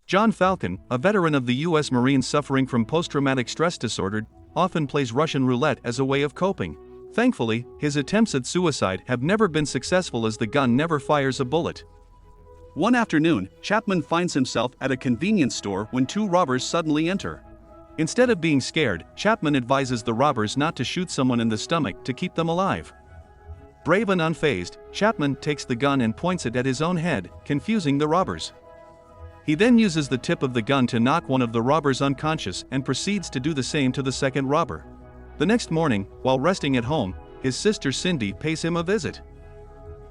John Falcon, a veteran of the U.S. Marines suffering from post-traumatic stress disorder, often plays Russian roulette as a way of coping. Thankfully, his attempts at suicide have never been successful as the gun never fires a bullet. One afternoon, Chapman finds himself at a convenience store when two robbers suddenly enter. Instead of being scared, Chapman advises the robbers not to shoot someone in the stomach to keep them alive. Brave and unfazed, Chapman takes the gun and points it at his own head, confusing the robbers. He then uses the tip of the gun to knock one of the robbers unconscious and proceeds to do the same to the second robber. The next morning, while resting at home, his sister Cindy pays him a visit.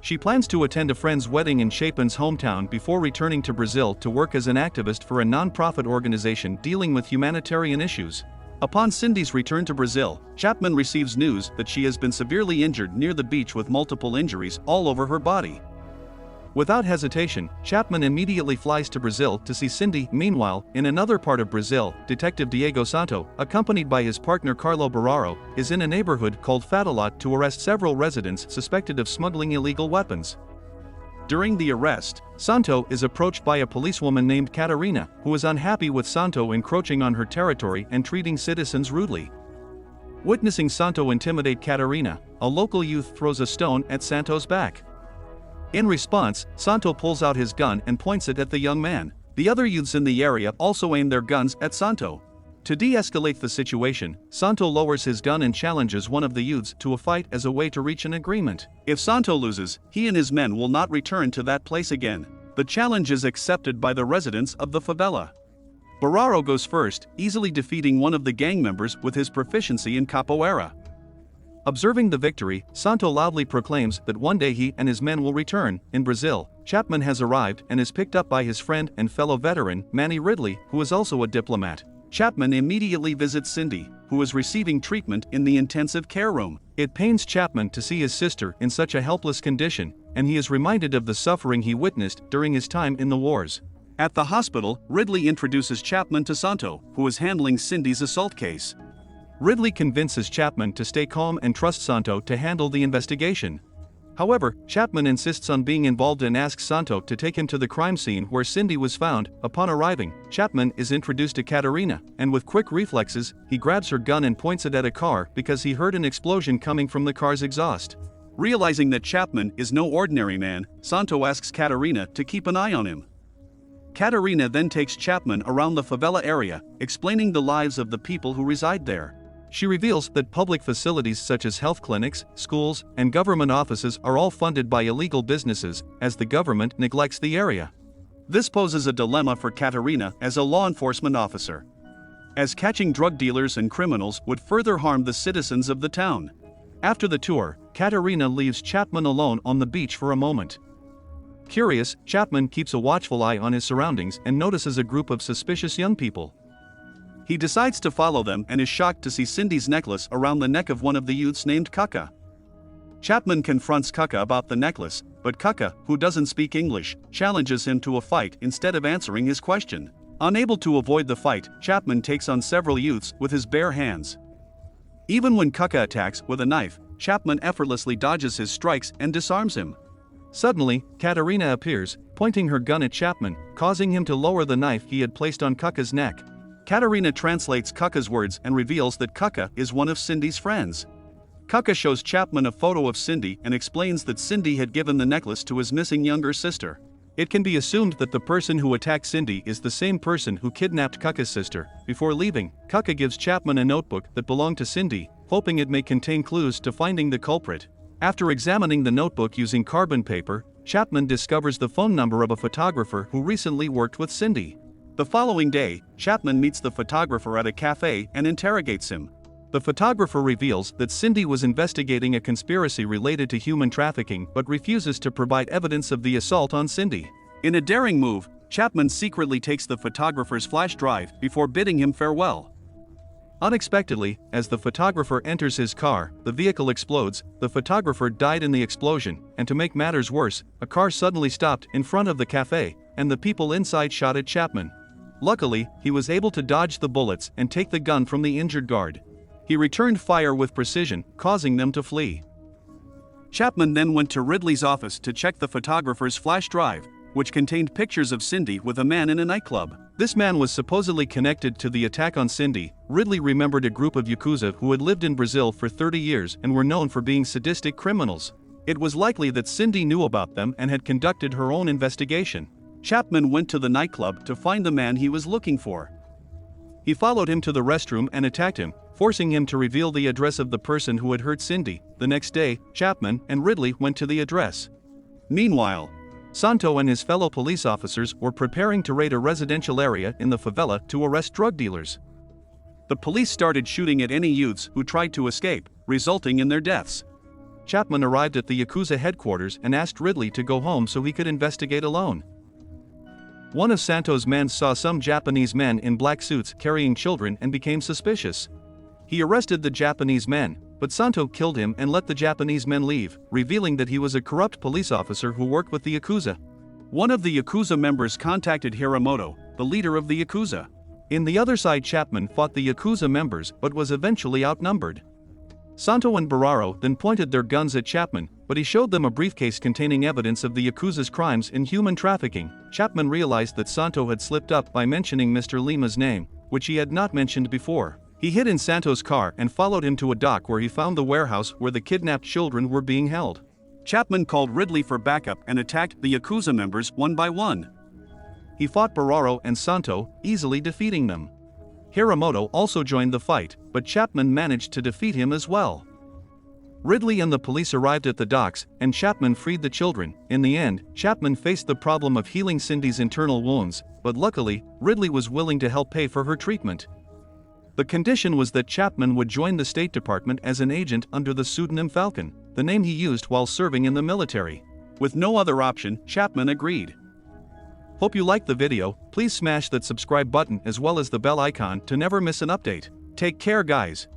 She plans to attend a friend's wedding in Chapman's hometown before returning to Brazil to work as an activist for a non-profit organization dealing with humanitarian issues. Upon Cindy's return to Brazil, Chapman receives news that she has been severely injured near the beach with multiple injuries all over her body. Without hesitation, Chapman immediately flies to Brazil to see Cindy. Meanwhile, in another part of Brazil, Detective Diego Santo, accompanied by his partner Carlo Bararo, is in a neighborhood called Fatalot to arrest several residents suspected of smuggling illegal weapons. During the arrest, Santo is approached by a policewoman named Catarina, who is unhappy with Santo encroaching on her territory and treating citizens rudely. Witnessing Santo intimidate Catarina, a local youth throws a stone at Santo's back. In response, Santo pulls out his gun and points it at the young man. The other youths in the area also aim their guns at Santo. To de-escalate the situation, Santo lowers his gun and challenges one of the youths to a fight as a way to reach an agreement. If Santo loses, he and his men will not return to that place again. The challenge is accepted by the residents of the favela. Bararo goes first, easily defeating one of the gang members with his proficiency in capoeira. Observing the victory, Santo loudly proclaims that one day he and his men will return. In Brazil, Chapman has arrived and is picked up by his friend and fellow veteran, Manny Ridley, who is also a diplomat. Chapman immediately visits Cindy, who is receiving treatment in the intensive care room. It pains Chapman to see his sister in such a helpless condition, and he is reminded of the suffering he witnessed during his time in the wars. At the hospital, Ridley introduces Chapman to Santo, who is handling Cindy's assault case. Ridley convinces Chapman to stay calm and trust Santo to handle the investigation. However, Chapman insists on being involved and asks Santo to take him to the crime scene where Cindy was found. Upon arriving, Chapman is introduced to Catarina, and with quick reflexes, he grabs her gun and points it at a car because he heard an explosion coming from the car's exhaust. Realizing that Chapman is no ordinary man, Santo asks Catarina to keep an eye on him. Catarina then takes Chapman around the favela area, explaining the lives of the people who reside there. She reveals that public facilities such as health clinics, schools, and government offices are all funded by illegal businesses, as the government neglects the area. This poses a dilemma for Catarina as a law enforcement officer, as catching drug dealers and criminals would further harm the citizens of the town. After the tour, Catarina leaves Chapman alone on the beach for a moment. Curious, Chapman keeps a watchful eye on his surroundings and notices a group of suspicious young people. He decides to follow them and is shocked to see Cindy's necklace around the neck of one of the youths named Kaka. Chapman confronts Kaka about the necklace, but Kaka, who doesn't speak English, challenges him to a fight instead of answering his question. Unable to avoid the fight, Chapman takes on several youths with his bare hands. Even when Kaka attacks with a knife, Chapman effortlessly dodges his strikes and disarms him. Suddenly, Catarina appears, pointing her gun at Chapman, causing him to lower the knife he had placed on Kaka's neck. Catarina translates Kaka's words and reveals that Kaka is one of Cindy's friends. Kaka shows Chapman a photo of Cindy and explains that Cindy had given the necklace to his missing younger sister. It can be assumed that the person who attacked Cindy is the same person who kidnapped Kaka's sister. Before leaving, Kaka gives Chapman a notebook that belonged to Cindy, hoping it may contain clues to finding the culprit. After examining the notebook using carbon paper, Chapman discovers the phone number of a photographer who recently worked with Cindy. The following day, Chapman meets the photographer at a cafe and interrogates him. The photographer reveals that Cindy was investigating a conspiracy related to human trafficking but refuses to provide evidence of the assault on Cindy. In a daring move, Chapman secretly takes the photographer's flash drive before bidding him farewell. Unexpectedly, as the photographer enters his car, the vehicle explodes. The photographer died in the explosion, and to make matters worse, a car suddenly stopped in front of the cafe, and the people inside shot at Chapman. Luckily, he was able to dodge the bullets and take the gun from the injured guard. He returned fire with precision, causing them to flee. Chapman then went to Ridley's office to check the photographer's flash drive, which contained pictures of Cindy with a man in a nightclub. This man was supposedly connected to the attack on Cindy. Ridley remembered a group of Yakuza who had lived in Brazil for 30 years and were known for being sadistic criminals. It was likely that Cindy knew about them and had conducted her own investigation. Chapman went to the nightclub to find the man he was looking for. He followed him to the restroom and attacked him, forcing him to reveal the address of the person who had hurt Cindy. The next day, Chapman and Ridley went to the address. Meanwhile, Santo and his fellow police officers were preparing to raid a residential area in the favela to arrest drug dealers. The police started shooting at any youths who tried to escape, resulting in their deaths. Chapman arrived at the Yakuza headquarters and asked Ridley to go home so he could investigate alone. One of Santo's men saw some Japanese men in black suits carrying children and became suspicious. He arrested the Japanese men, but Santo killed him and let the Japanese men leave, revealing that he was a corrupt police officer who worked with the Yakuza. One of the Yakuza members contacted Hiramoto, the leader of the Yakuza. In the other side, Chapman fought the Yakuza members but was eventually outnumbered. Santo and Bararo then pointed their guns at Chapman, but he showed them a briefcase containing evidence of the Yakuza's crimes in human trafficking. Chapman realized that Santo had slipped up by mentioning Mr. Lima's name, which he had not mentioned before. He hid in Santo's car and followed him to a dock where he found the warehouse where the kidnapped children were being held. Chapman called Ridley for backup and attacked the Yakuza members one by one. He fought Bararo and Santo, easily defeating them. Hiramoto also joined the fight, but Chapman managed to defeat him as well. Ridley and the police arrived at the docks, and Chapman freed the children. In the end, Chapman faced the problem of healing Cindy's internal wounds, but luckily, Ridley was willing to help pay for her treatment. The condition was that Chapman would join the State Department as an agent under the pseudonym Falcon, the name he used while serving in the military. With no other option, Chapman agreed. Hope you liked the video. Please smash that subscribe button as well as the bell icon to never miss an update. Take care, guys.